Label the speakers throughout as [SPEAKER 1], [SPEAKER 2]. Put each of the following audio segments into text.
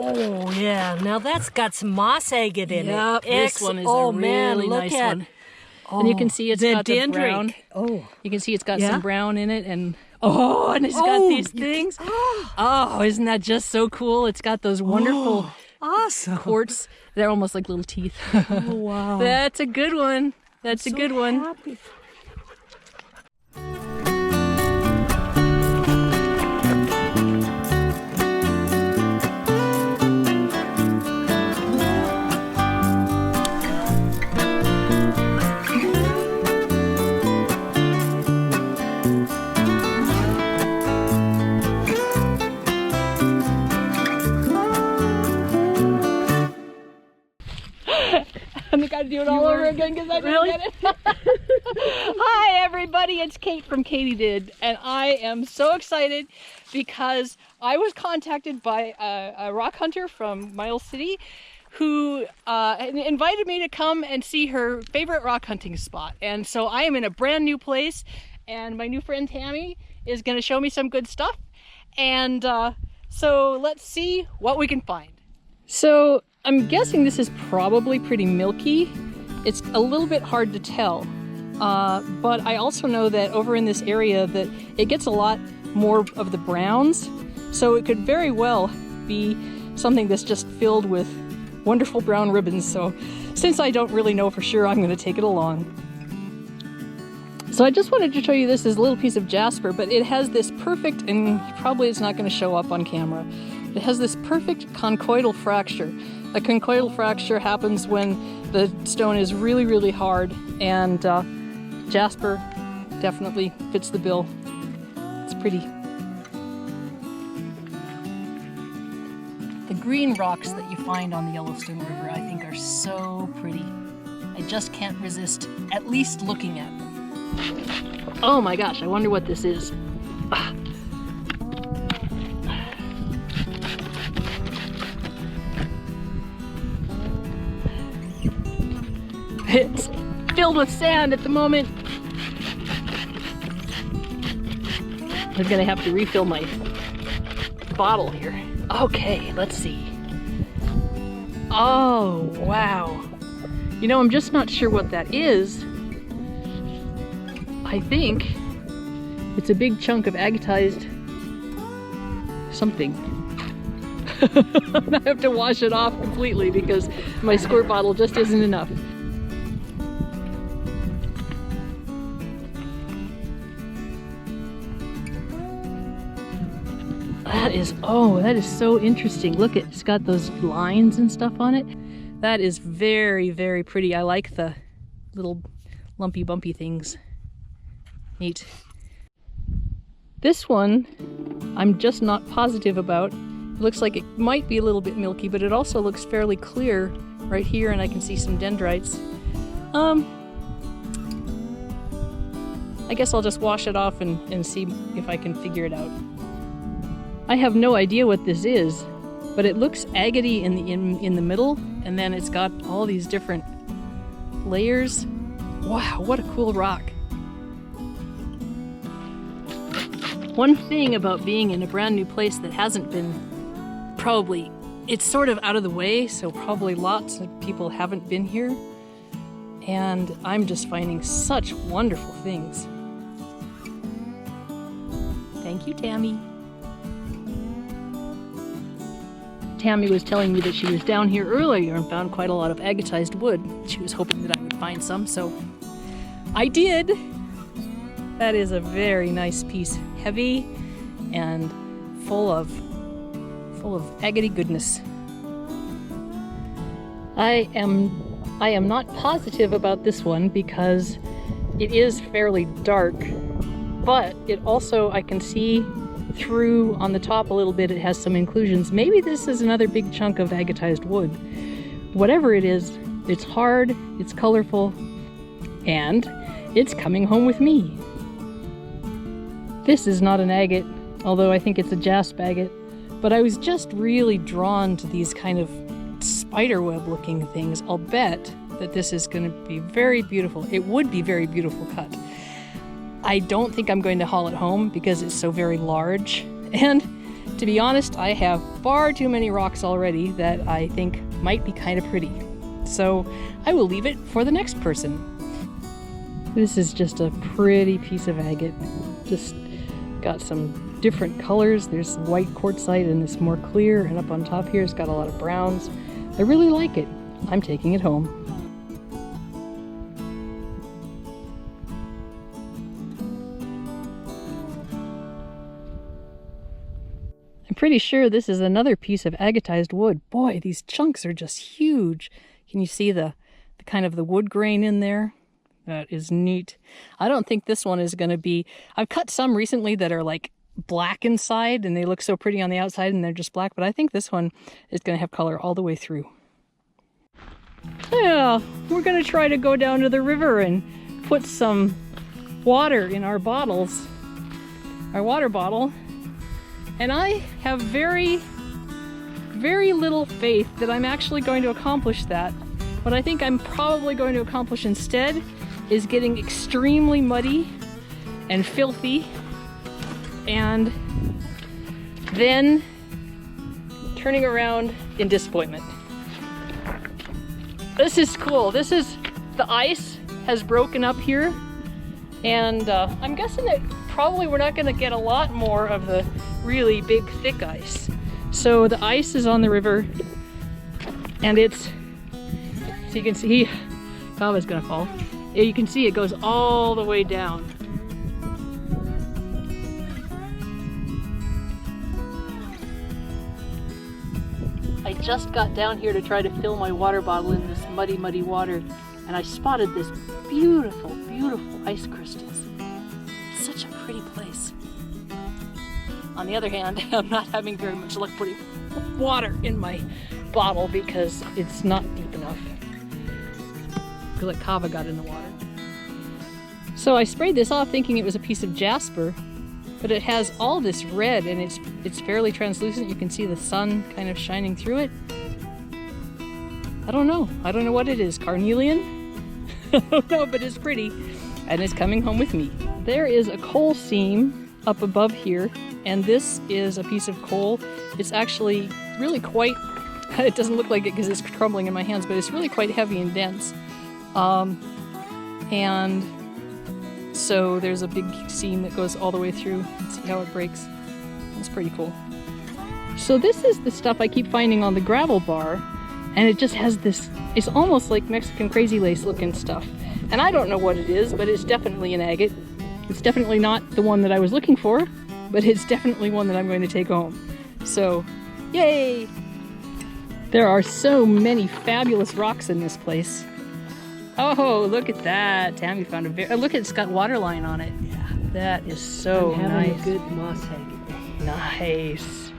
[SPEAKER 1] Oh yeah, now that's got some moss agate in
[SPEAKER 2] Yep,
[SPEAKER 1] it.
[SPEAKER 2] this one is a really nice one.
[SPEAKER 1] Oh,
[SPEAKER 2] and you can see it's got the brown.
[SPEAKER 1] Oh,
[SPEAKER 2] you can see it's got some brown in it, and it's got these things. Isn't that just so cool? It's got those wonderful
[SPEAKER 1] awesome
[SPEAKER 2] quartz. They're almost like little teeth.
[SPEAKER 1] Oh wow,
[SPEAKER 2] That's a good one. That's a good one.
[SPEAKER 1] Happy.
[SPEAKER 2] I think I'd do it all over again because I didn't get it. Hi everybody, it's Kate from Katydid, and I am so excited because I was contacted by a rock hunter from Miles City who invited me to come and see her favorite rock hunting spot. And so I am in a brand new place, and my new friend Tammy is going to show me some good stuff. And so let's see what we can find. So I'm guessing this is probably pretty milky. It's a little bit hard to tell, but I also know that over in this area that it gets a lot more of the browns, so it could very well be something that's just filled with wonderful brown ribbons. So since I don't really know for sure, I'm going to take it along. So I just wanted to show you this as a little piece of jasper, but it has this perfect, and probably it's not going to show up on camera, it has this perfect conchoidal fracture. A conchoidal fracture happens when the stone is really, really hard, and jasper definitely fits the bill. It's pretty. The green rocks that you find on the Yellowstone River, I think, are so pretty. I just can't resist at least looking at them. Oh my gosh, I wonder what this is. It's filled with sand at the moment. I'm gonna have to refill my bottle here. Okay, let's see. Oh, wow. You know, I'm just not sure what that is. I think it's a big chunk of agatized something. I have to wash it off completely because my squirt bottle just isn't enough. That is so interesting. Look, it's got those lines and stuff on it. That is very, very pretty. I like the little lumpy bumpy things. Neat. This one, I'm just not positive about. It looks like it might be a little bit milky, but it also looks fairly clear right here, and I can see some dendrites. I guess I'll just wash it off and see if I can figure it out. I have no idea what this is, but it looks agate in the middle, and then it's got all these different layers. Wow, what a cool rock. One thing about being in a brand new place that hasn't been it's sort of out of the way, so probably lots of people haven't been here, and I'm just finding such wonderful things. Thank you, Tammy. Tammy was telling me that she was down here earlier and found quite a lot of agatized wood. She was hoping that I would find some, so I did. That is a very nice piece, heavy and full of agate goodness. I am not positive about this one because it is fairly dark, but it also, I can see through on the top a little bit, it has some inclusions. Maybe this is another big chunk of agatized wood. Whatever it is, it's hard, it's colorful, and it's coming home with me. This is not an agate, although I think it's a jasp agate, but I was just really drawn to these kind of spiderweb looking things. I'll bet that this is going to be very beautiful. It would be very beautiful cut. I don't think I'm going to haul it home because it's so very large, and To be honest, I have far too many rocks already that I think might be kind of pretty. So I will leave it for the next person. This is just a pretty piece of agate. Just got some different colors. There's white quartzite and this more clear, and up on top here it's got a lot of browns. I really like it. I'm taking it home. I'm pretty sure this is another piece of agatized wood. Boy, these chunks are just huge. Can you see the kind of the wood grain in there? That is neat. I don't think this one is going to be... I've cut some recently that are like black inside and they look so pretty on the outside and they're just black, but I think this one is going to have color all the way through. Yeah, we're going to try to go down to the river and put some water in our bottles, our water bottle. And I have very, very little faith that I'm actually going to accomplish that. What I think I'm probably going to accomplish instead is getting extremely muddy and filthy and then turning around in disappointment. This is cool. This is, the ice has broken up here, and I'm guessing that probably we're not going to get a lot more of the really big thick ice. So the ice is on the river, and it's, so you can see, Kava's gonna fall. Yeah, you can see it goes all the way down. I just got down here to try to fill my water bottle in this muddy, muddy water, and I spotted this beautiful, beautiful ice crystals. Such a pretty place. On the other hand, I'm not having very much luck putting water in my bottle because it's not deep enough. Because like Kava got in the water. So I sprayed this off thinking it was a piece of jasper, but it has all this red and it's fairly translucent. You can see the sun kind of shining through it. I don't know what it is. Carnelian? I don't know, but it's pretty. And it's coming home with me. There is a coal seam up above here, and this is a piece of coal. It's actually really quite, it doesn't look like it because it's crumbling in my hands, but it's really quite heavy and dense. And so there's a big seam that goes all the way through. See how it breaks? It's pretty cool. So this is the stuff I keep finding on the gravel bar, and it just has this, it's almost like Mexican crazy lace looking stuff. And I don't know what it is, but it's definitely an agate. It's definitely not the one that I was looking for, but it's definitely one that I'm going to take home. So, yay! There are so many fabulous rocks in this place. Oh, look at that. Tammy found a very, look, it's got water line on it. Yeah, that is so
[SPEAKER 1] I'm having
[SPEAKER 2] nice.
[SPEAKER 1] a good moss agate.
[SPEAKER 2] Nice.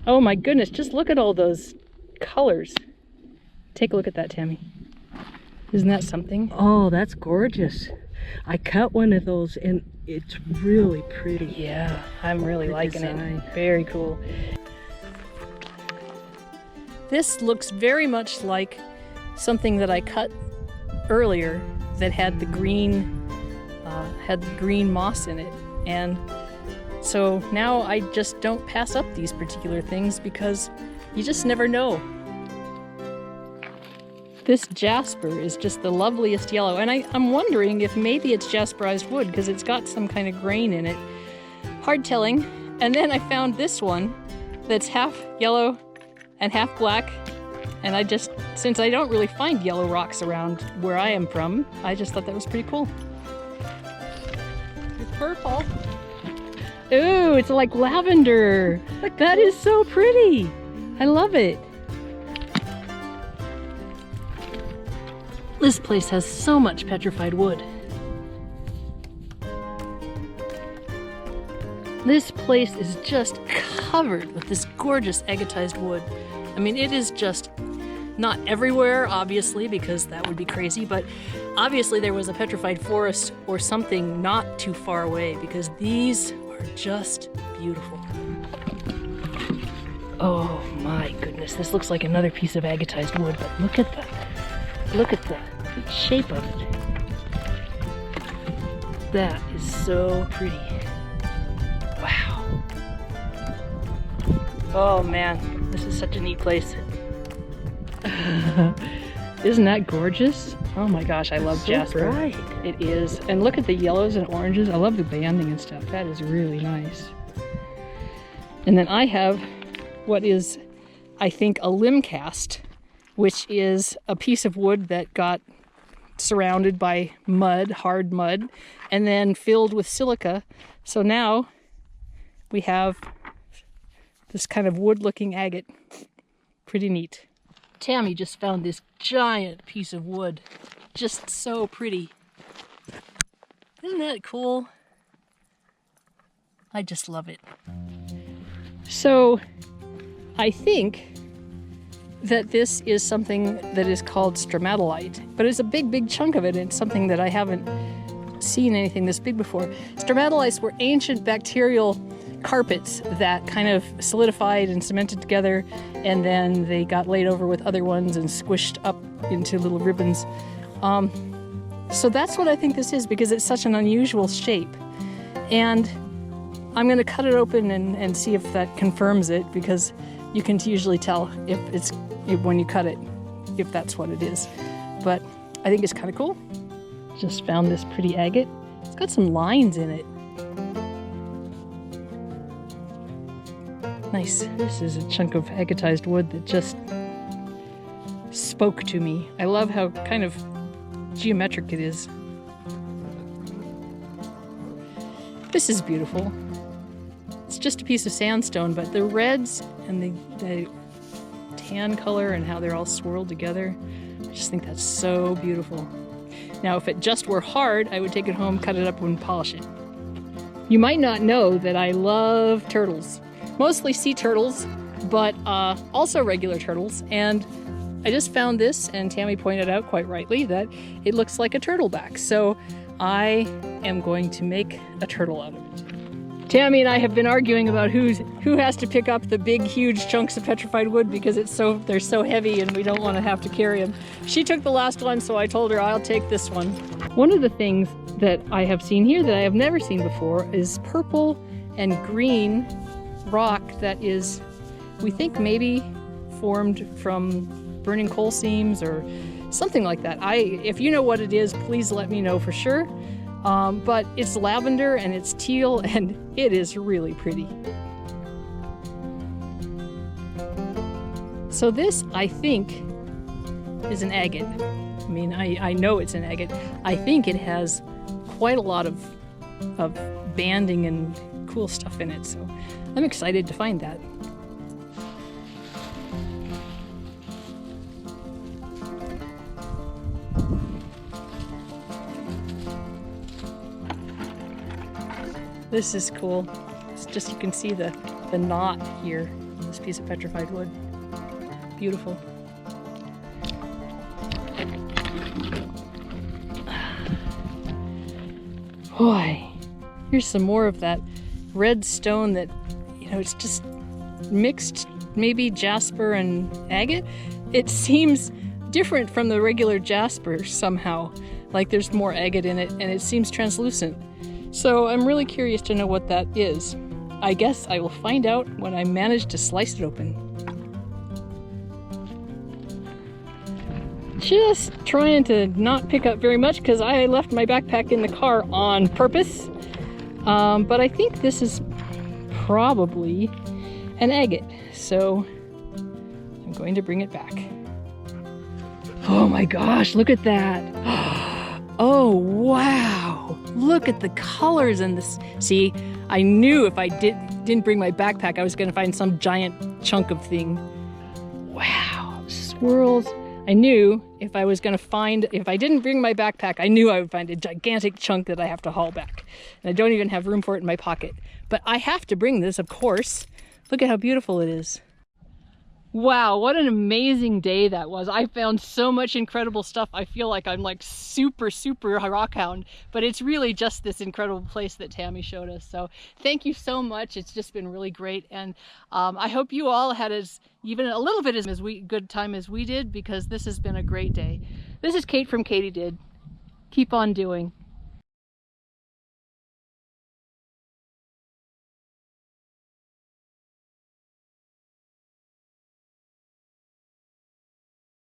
[SPEAKER 2] Oh my goodness, just look at all those colors. Take a look at that, Tammy. Isn't that something?
[SPEAKER 1] Oh, that's gorgeous. I cut one of those and it's really pretty.
[SPEAKER 2] Yeah, I'm really liking it. Very cool. This looks very much like something that I cut earlier that had the green moss in it, and so now I just don't pass up these particular things because you just never know. This jasper is just the loveliest yellow, and I'm wondering if maybe it's jasperized wood because it's got some kind of grain in it. Hard telling. And then I found this one that's half yellow and half black, and I just, since I don't really find yellow rocks around where I am from, I just thought that was pretty cool. It's purple. Ooh, it's like lavender. That is so pretty. I love it. This place has so much petrified wood. This place is just covered with this gorgeous agatized wood. I mean, it is just not everywhere, obviously, because that would be crazy, but obviously there was a petrified forest or something not too far away because these are just beautiful. Oh my goodness, this looks like another piece of agatized wood, but look at the shape of it. That is so pretty. Wow. Oh man, this is such a neat place. Isn't that gorgeous? Oh my gosh, I love Jasper.
[SPEAKER 1] Bright.
[SPEAKER 2] It is. And look at the yellows and oranges. I love the banding and stuff. That is really nice. And then I have what is, I think, a limb cast, which is a piece of wood that got surrounded by mud, hard mud, and then filled with silica. So now we have this kind of wood-looking agate. Pretty neat. Tammy just found this giant piece of wood. Just so pretty. Isn't that cool? I just love it. So I think that this is something that is called stromatolite, but it's a big, big chunk of it, and it's something that I haven't seen anything this big before. Stromatolites were ancient bacterial carpets that kind of solidified and cemented together, and then they got laid over with other ones and squished up into little ribbons. So that's what I think this is, because it's such an unusual shape. And I'm going to cut it open and see if that confirms it, because you can usually tell when you cut it, if that's what it is. But I think it's kind of cool. Just found this pretty agate. It's got some lines in it. Nice. This is a chunk of agatized wood that just spoke to me. I love how kind of geometric it is. This is beautiful. It's just a piece of sandstone, but the reds and the tan color and how they're all swirled together, I just think that's so beautiful. Now, if it just were hard, I would take it home, cut it up, and polish it. You might not know that I love turtles. Mostly sea turtles, but also regular turtles. And I just found this, and Tammy pointed out quite rightly that it looks like a turtle back. So I am going to make a turtle out of it. Tammy and I have been arguing about who has to pick up the big, huge chunks of petrified wood, because they're so heavy and we don't want to have to carry them. She took the last one, so I told her I'll take this one. One of the things that I have seen here that I have never seen before is purple and green rock that is, we think, maybe formed from burning coal seams or something like that. If you know what it is, please let me know for sure. But it's lavender and it's teal, and it is really pretty. So this, I think, is an agate. I mean, I know it's an agate. I think it has quite a lot of banding and cool stuff in it, so I'm excited to find that. This is cool. It's just, you can see the knot here on this piece of petrified wood. Beautiful. Boy, here's some more of that red stone that, you know, it's just mixed, maybe jasper and agate. It seems different from the regular jasper somehow, like there's more agate in it, and it seems translucent. So I'm really curious to know what that is. I guess I will find out when I manage to slice it open. Just trying to not pick up very much because I left my backpack in the car on purpose. But I think this is probably an agate, so I'm going to bring it back. Oh my gosh, look at that. Oh wow, look at the colors in this. See, I knew if I didn't bring my backpack, I was going to find some giant chunk of thing. Wow, swirls. I knew if I didn't bring my backpack, I knew I would find a gigantic chunk that I have to haul back. And I don't even have room for it in my pocket. But I have to bring this, of course. Look at how beautiful it is. Wow, what an amazing day that was. I found so much incredible stuff. I feel like I'm like super rock hound, but it's really just this incredible place that Tammy showed us. So thank you so much. It's just been really great. And I hope you all had even a little bit as good time as we did, because this has been a great day. This is Kate from Katydid. Keep on doing.